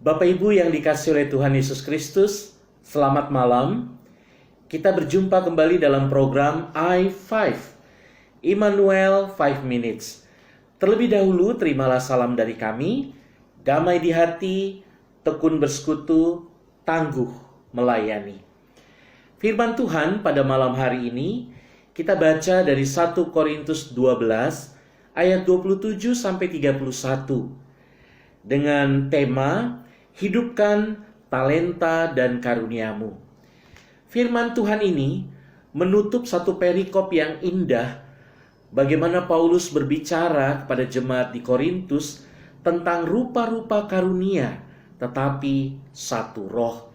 Bapak Ibu yang dikasihi oleh Tuhan Yesus Kristus, selamat malam. Kita berjumpa kembali dalam program I5, Immanuel 5 Minutes. Terlebih dahulu, terimalah salam dari kami, damai di hati, tekun bersekutu, tangguh melayani. Firman Tuhan pada malam hari ini, kita baca dari 1 Korintus 12, ayat 27 sampai 31. Dengan tema, hidupkan talenta dan karuniamu. Firman Tuhan ini menutup satu perikop yang indah, bagaimana Paulus berbicara kepada jemaat di Korintus tentang rupa-rupa karunia, tetapi satu roh.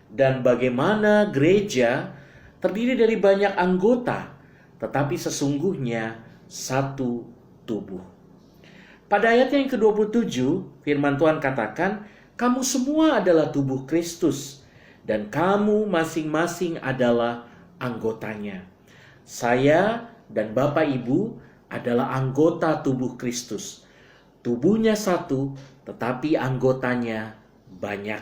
Dan bagaimana gereja terdiri dari banyak anggota, tetapi sesungguhnya satu tubuh. Pada ayat yang ke-27, firman Tuhan katakan, kamu semua adalah tubuh Kristus, dan kamu masing-masing adalah anggotanya. Saya dan Bapak Ibu adalah anggota tubuh Kristus. Tubuhnya satu, tetapi anggotanya banyak.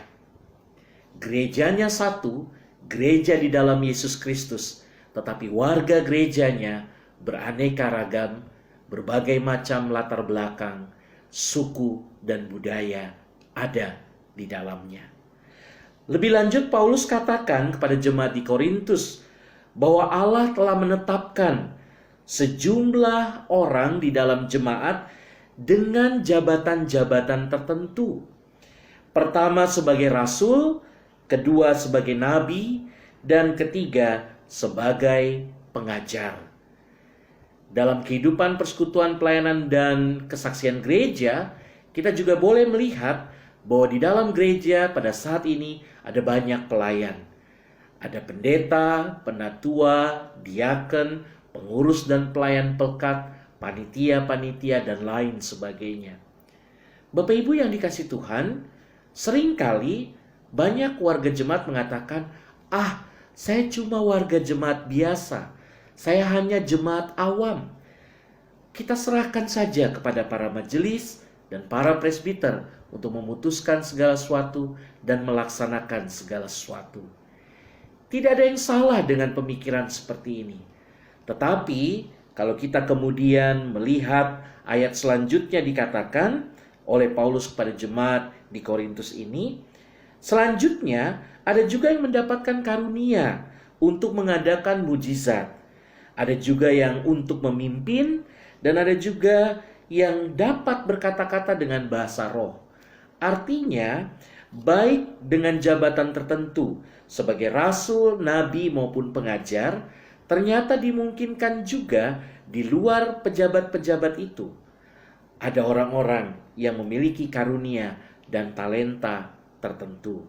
Gerejanya satu, gereja di dalam Yesus Kristus, tetapi warga gerejanya beraneka ragam, berbagai macam latar belakang, suku, dan budaya ada di dalamnya. Lebih lanjut, Paulus katakan kepada jemaat di Korintus bahwa Allah telah menetapkan sejumlah orang di dalam jemaat dengan jabatan-jabatan tertentu. Pertama sebagai rasul, kedua sebagai nabi, dan ketiga sebagai pengajar. Dalam kehidupan persekutuan pelayanan dan kesaksian gereja, kita juga boleh melihat bahwa di dalam gereja pada saat ini ada banyak pelayan. Ada pendeta, penatua, diaken, pengurus dan pelayan pelkat, panitia-panitia, dan lain sebagainya. Bapak Ibu yang dikasihi Tuhan, seringkali banyak warga jemaat mengatakan, saya cuma warga jemaat biasa. Saya hanya jemaat awam. Kita serahkan saja kepada para majelis dan para presbiter untuk memutuskan segala sesuatu dan melaksanakan segala sesuatu. Tidak ada yang salah dengan pemikiran seperti ini. Tetapi kalau kita kemudian melihat ayat selanjutnya dikatakan oleh Paulus kepada jemaat di Korintus ini, selanjutnya ada juga yang mendapatkan karunia untuk mengadakan mujizat. Ada juga yang untuk memimpin, dan ada juga yang dapat berkata-kata dengan bahasa roh. Artinya, baik dengan jabatan tertentu sebagai rasul, nabi maupun pengajar, ternyata dimungkinkan juga di luar pejabat-pejabat itu. Ada orang-orang yang memiliki karunia dan talenta tertentu.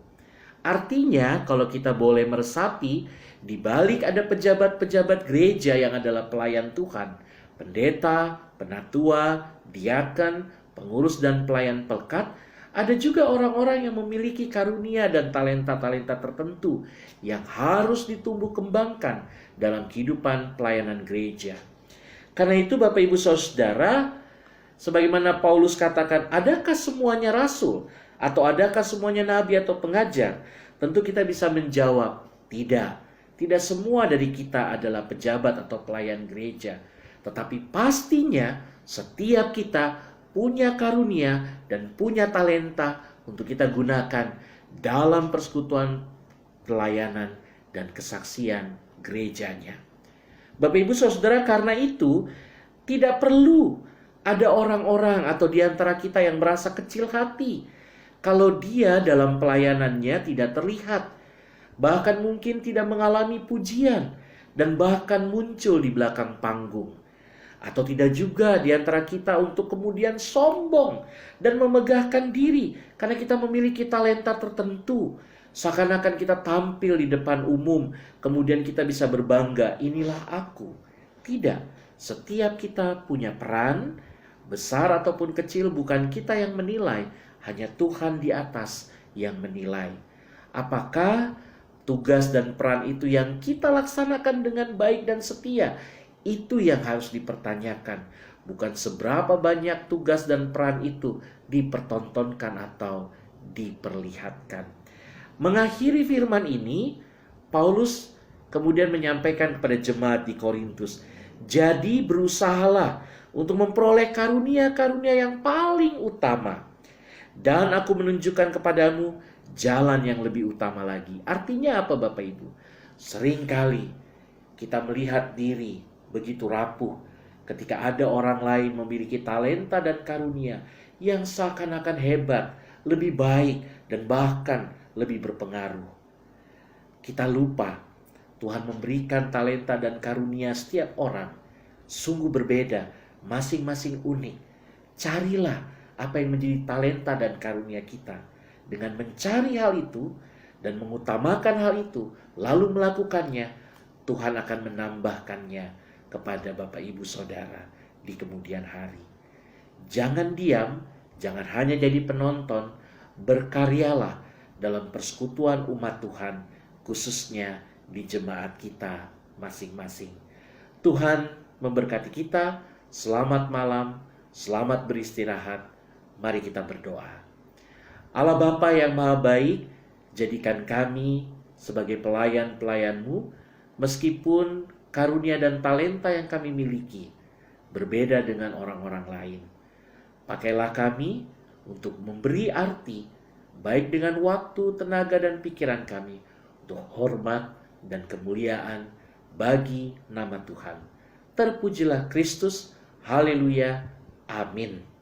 Artinya, kalau kita boleh meresapi, di balik ada pejabat-pejabat gereja yang adalah pelayan Tuhan, pendeta, penatua, diaken, pengurus dan pelayan pelkat, ada juga orang-orang yang memiliki karunia dan talenta-talenta tertentu yang harus ditumbuh kembangkan dalam kehidupan pelayanan gereja. Karena itu Bapak Ibu Saudara, sebagaimana Paulus katakan, adakah semuanya rasul? Atau adakah semuanya nabi atau pengajar? Tentu kita bisa menjawab, tidak. Tidak semua dari kita adalah pejabat atau pelayan gereja. Tetapi pastinya setiap kita punya karunia dan punya talenta untuk kita gunakan dalam persekutuan pelayanan dan kesaksian gerejanya. Bapak Ibu Saudara, karena itu tidak perlu ada orang-orang atau di antara kita yang merasa kecil hati kalau dia dalam pelayanannya tidak terlihat, bahkan mungkin tidak mengalami pujian, dan bahkan muncul di belakang panggung. Atau tidak juga di antara kita untuk kemudian sombong dan memegahkan diri karena kita memiliki talenta tertentu. Seakan-akan kita tampil di depan umum, kemudian kita bisa berbangga, inilah aku. Tidak, setiap kita punya peran, besar ataupun kecil bukan kita yang menilai, hanya Tuhan di atas yang menilai. Apakah tugas dan peran itu yang kita laksanakan dengan baik dan setia? Itu yang harus dipertanyakan. Bukan seberapa banyak tugas dan peran itu dipertontonkan atau diperlihatkan. Mengakhiri firman ini, Paulus kemudian menyampaikan kepada jemaat di Korintus, jadi berusahalah untuk memperoleh karunia-karunia yang paling utama. Dan aku menunjukkan kepadamu jalan yang lebih utama lagi. Artinya apa Bapak Ibu? Seringkali kita melihat diri begitu rapuh ketika ada orang lain memiliki talenta dan karunia yang seakan-akan hebat, lebih baik, dan bahkan lebih berpengaruh. Kita lupa Tuhan memberikan talenta dan karunia setiap orang sungguh berbeda, masing-masing unik. Carilah apa yang menjadi talenta dan karunia kita. Dengan mencari hal itu dan mengutamakan hal itu, lalu melakukannya, Tuhan akan menambahkannya kepada Bapak Ibu Saudara di kemudian hari. Jangan diam, jangan hanya jadi penonton, berkaryalah dalam persekutuan umat Tuhan, khususnya di jemaat kita masing-masing. Tuhan memberkati kita. Selamat malam, selamat beristirahat. Mari kita berdoa. Allah Bapa yang Maha Baik, jadikan kami sebagai pelayan-pelayan-Mu, meskipun karunia dan talenta yang kami miliki berbeda dengan orang-orang lain. Pakailah kami untuk memberi arti, baik dengan waktu, tenaga, dan pikiran kami, untuk hormat dan kemuliaan bagi nama Tuhan. Terpujilah Kristus. Haleluya. Amin.